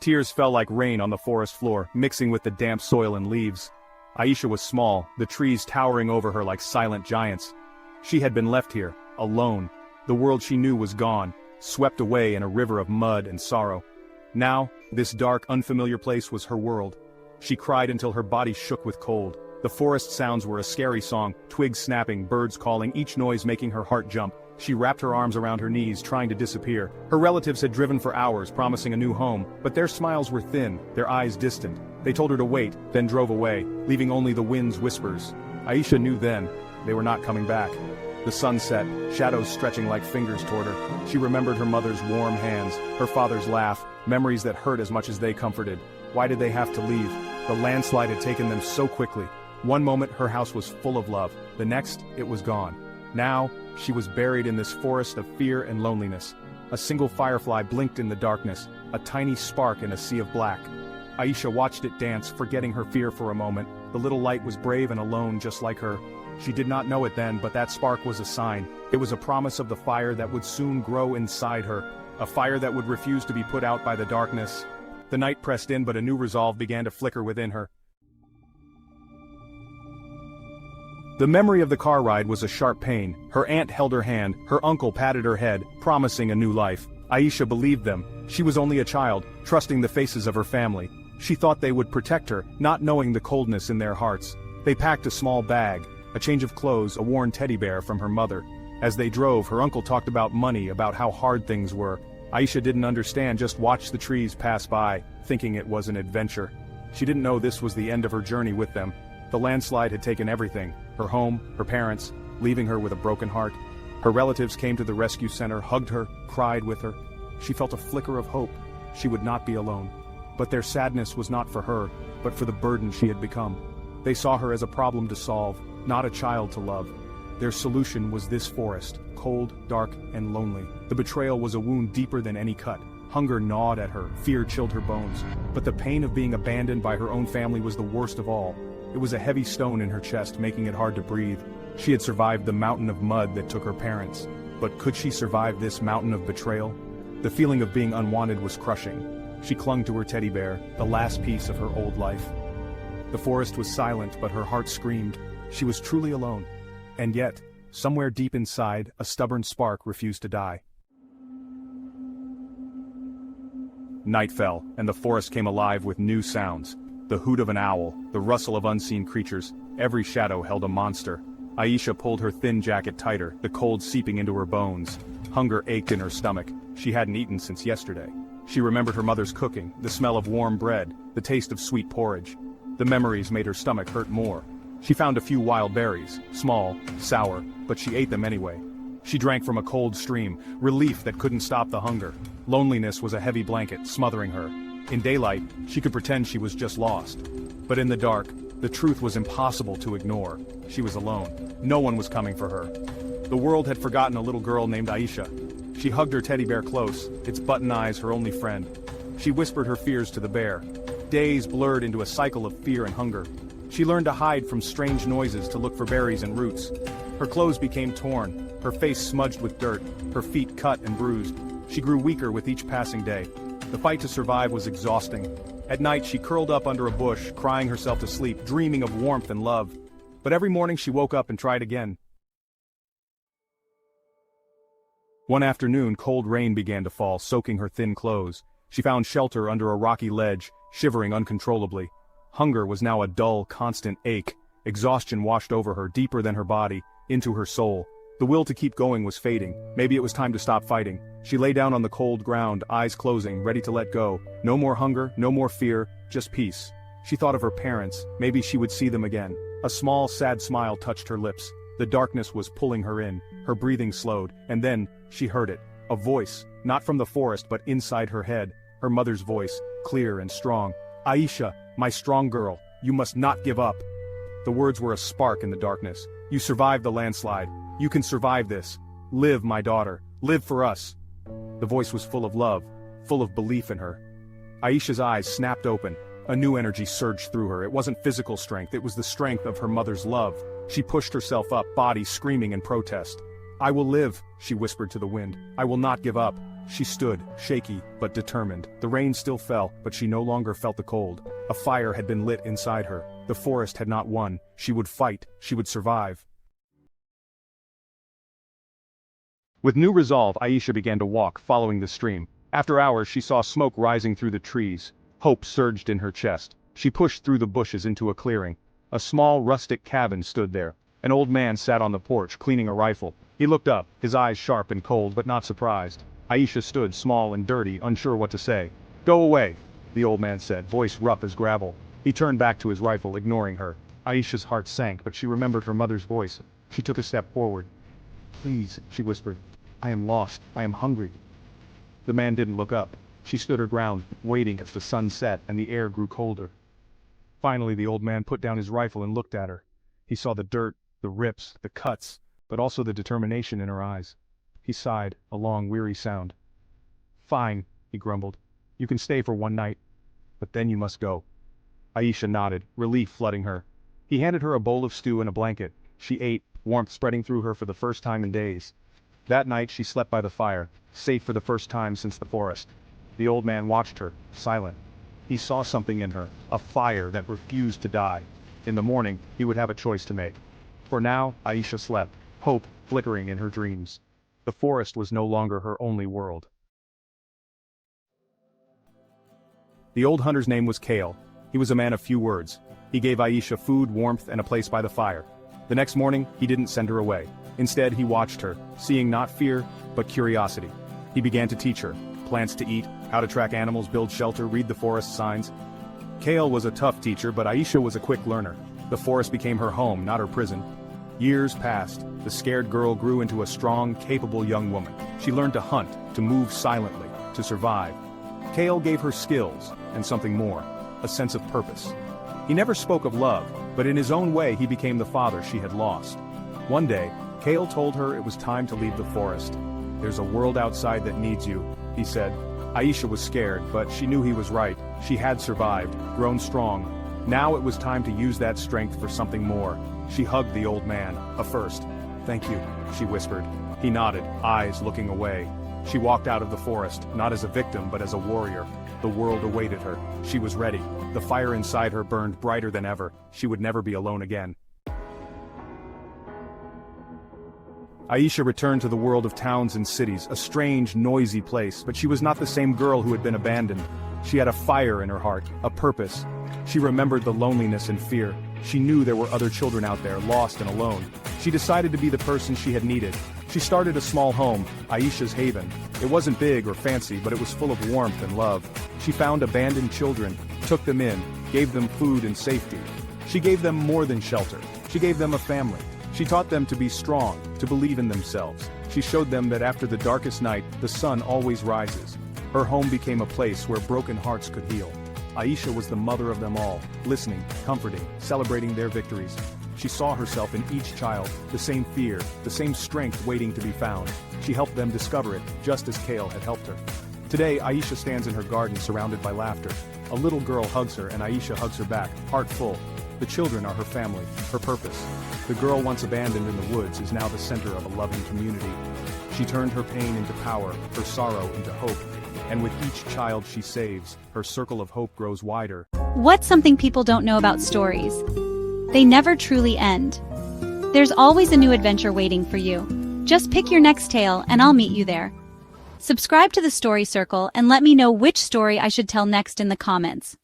Tears fell like rain on the forest floor, mixing with the damp soil and leaves. Aisha was small, the trees towering over her like silent giants. She had been left here, alone. The world she knew was gone, swept away in a river of mud and sorrow. Now, this dark, unfamiliar place was her world. She cried until her body shook with cold. The forest sounds were a scary song, twigs snapping, birds calling, each noise making her heart jump. She wrapped her arms around her knees, trying to disappear. Her relatives had driven for hours, promising a new home, but their smiles were thin, their eyes distant. They told her to wait, then drove away, leaving only the wind's whispers. Aisha knew then, they were not coming back. The sun set, shadows stretching like fingers toward her. She remembered her mother's warm hands, her father's laugh, memories that hurt as much as they comforted. Why did they have to leave? The landslide had taken them so quickly. One moment her house was full of love, the next it was gone. Now, she was buried in this forest of fear and loneliness. A single firefly blinked in the darkness, a tiny spark in a sea of black. Aisha watched it dance, forgetting her fear for a moment. The little light was brave and alone just like her. She did not know it then, but that spark was a sign. It was a promise of the fire that would soon grow inside her, a fire that would refuse to be put out by the darkness. The night pressed in, but a new resolve began to flicker within her. The memory of the car ride was a sharp pain. Her aunt held her hand, her uncle patted her head, promising a new life. Aisha believed them. She was only a child, trusting the faces of her family. She thought they would protect her, not knowing the coldness in their hearts. They packed a small bag, a change of clothes, a worn teddy bear from her mother. As they drove, her uncle talked about money, about how hard things were. Aisha didn't understand, just watched the trees pass by, thinking it was an adventure. She didn't know this was the end of her journey with them. The landslide had taken everything, her home, her parents, leaving her with a broken heart. Her relatives came to the rescue center, hugged her, cried with her. She felt a flicker of hope. She would not be alone. But their sadness was not for her, but for the burden she had become. They saw her as a problem to solve, not a child to love. Their solution was this forest, cold, dark, and lonely. The betrayal was a wound deeper than any cut. Hunger gnawed at her, fear chilled her bones. But the pain of being abandoned by her own family was the worst of all. It was a heavy stone in her chest, making it hard to breathe. She had survived the mountain of mud that took her parents. But could she survive this mountain of betrayal? The feeling of being unwanted was crushing. She clung to her teddy bear, the last piece of her old life. The forest was silent, but her heart screamed. She was truly alone. And yet, somewhere deep inside, a stubborn spark refused to die. Night fell, and the forest came alive with new sounds. The hoot of an owl, the rustle of unseen creatures, every shadow held a monster. Aisha pulled her thin jacket tighter, the cold seeping into her bones. Hunger ached in her stomach. She hadn't eaten since yesterday. She remembered her mother's cooking, the smell of warm bread, the taste of sweet porridge. The memories made her stomach hurt more. She found a few wild berries, small, sour, but she ate them anyway. She drank from a cold stream, relief that couldn't stop the hunger. Loneliness was a heavy blanket, smothering her. In daylight, she could pretend she was just lost. But in the dark, the truth was impossible to ignore. She was alone. No one was coming for her. The world had forgotten a little girl named Aisha. She hugged her teddy bear close, its button eyes her only friend. She whispered her fears to the bear. Days blurred into a cycle of fear and hunger. She learned to hide from strange noises to look for berries and roots. Her clothes became torn, her face smudged with dirt, her feet cut and bruised. She grew weaker with each passing day. The fight to survive was exhausting. At night she curled up under a bush, crying herself to sleep, dreaming of warmth and love. But every morning she woke up and tried again. One afternoon, cold rain began to fall, soaking her thin clothes. She found shelter under a rocky ledge, shivering uncontrollably. Hunger was now a dull, constant ache. Exhaustion washed over her, deeper than her body, into her soul. The will to keep going was fading. Maybe it was time to stop fighting. She lay down on the cold ground, eyes closing, ready to let go. No more hunger, no more fear, just peace. She thought of her parents. Maybe she would see them again. A small, sad smile touched her lips. The darkness was pulling her in. Her breathing slowed, and then, she heard it. A voice, not from the forest but inside her head. Her mother's voice, clear and strong. "Aisha, my strong girl, you must not give up." The words were a spark in the darkness. "You survived the landslide. You can survive this. Live, my daughter. Live for us." The voice was full of love, full of belief in her. Aisha's eyes snapped open. A new energy surged through her. It wasn't physical strength, it was the strength of her mother's love. She pushed herself up, body screaming in protest. "I will live," she whispered to the wind. "I will not give up." She stood, shaky, but determined. The rain still fell, but she no longer felt the cold. A fire had been lit inside her. The forest had not won. She would fight, she would survive. With new resolve, Aisha began to walk, following the stream. After hours, she saw smoke rising through the trees. Hope surged in her chest. She pushed through the bushes into a clearing. A small, rustic cabin stood there. An old man sat on the porch, cleaning a rifle. He looked up, his eyes sharp and cold, but not surprised. Aisha stood small and dirty, unsure what to say. "Go away," the old man said, voice rough as gravel. He turned back to his rifle, ignoring her. Aisha's heart sank, but she remembered her mother's voice. She took a step forward. "Please," she whispered. "I am lost. I am hungry." The man didn't look up. She stood her ground, waiting as the sun set and the air grew colder. Finally, the old man put down his rifle and looked at her. He saw the dirt, the rips, the cuts, but also the determination in her eyes. He sighed, a long, weary sound. "Fine," he grumbled. "You can stay for one night, but then you must go." Aisha nodded, relief flooding her. He handed her a bowl of stew and a blanket. She ate, warmth spreading through her for the first time in days. That night she slept by the fire, safe for the first time since the forest. The old man watched her, silent. He saw something in her, a fire that refused to die. In the morning, he would have a choice to make. For now, Aisha slept, hope flickering in her dreams. The forest was no longer her only world. The old hunter's name was Kale. He was a man of few words. He gave Aisha food, warmth, and a place by the fire. The next morning, he didn't send her away. Instead, he watched her, seeing not fear, but curiosity. He began to teach her plants to eat, how to track animals, build shelter, read the forest signs. Kale was a tough teacher, but Aisha was a quick learner. The forest became her home, not her prison. Years passed. The scared girl grew into a strong, capable young woman. She learned to hunt, to move silently, to survive. Kale gave her skills, and something more, a sense of purpose. He never spoke of love, but in his own way he became the father she had lost. One day, Kale told her it was time to leave the forest. "There's a world outside that needs you," he said. Aisha was scared, but she knew he was right. She had survived, grown strong. Now it was time to use that strength for something more. She hugged the old man, a first. "Thank you," she whispered. He nodded, eyes looking away. She walked out of the forest, not as a victim but as a warrior. The world awaited her. She was ready. The fire inside her burned brighter than ever. She would never be alone again. Aisha returned to the world of towns and cities, a strange, noisy place, but she was not the same girl who had been abandoned. She had a fire in her heart, a purpose. She remembered the loneliness and fear. She knew there were other children out there, lost and alone. She decided to be the person she had needed. She started a small home, Aisha's haven. It wasn't big or fancy, but it was full of warmth and love. She found abandoned children, took them in, gave them food and safety. She gave them more than shelter. She gave them a family. She taught them to be strong, to believe in themselves. She showed them that after the darkest night, the sun always rises. Her home became a place where broken hearts could heal. Aisha was the mother of them all, listening, comforting, celebrating their victories. She saw herself in each child, the same fear, the same strength waiting to be found. She helped them discover it, just as Kale had helped her. Today, Aisha stands in her garden surrounded by laughter. A little girl hugs her and Aisha hugs her back, heart full. The children are her family, her purpose. The girl once abandoned in the woods is now the center of a loving community. She turned her pain into power, her sorrow into hope. And with each child she saves, her circle of hope grows wider. What's something people don't know about stories? They never truly end. There's always a new adventure waiting for you. Just pick your next tale and I'll meet you there. Subscribe to the Story Circle and let me know which story I should tell next in the comments.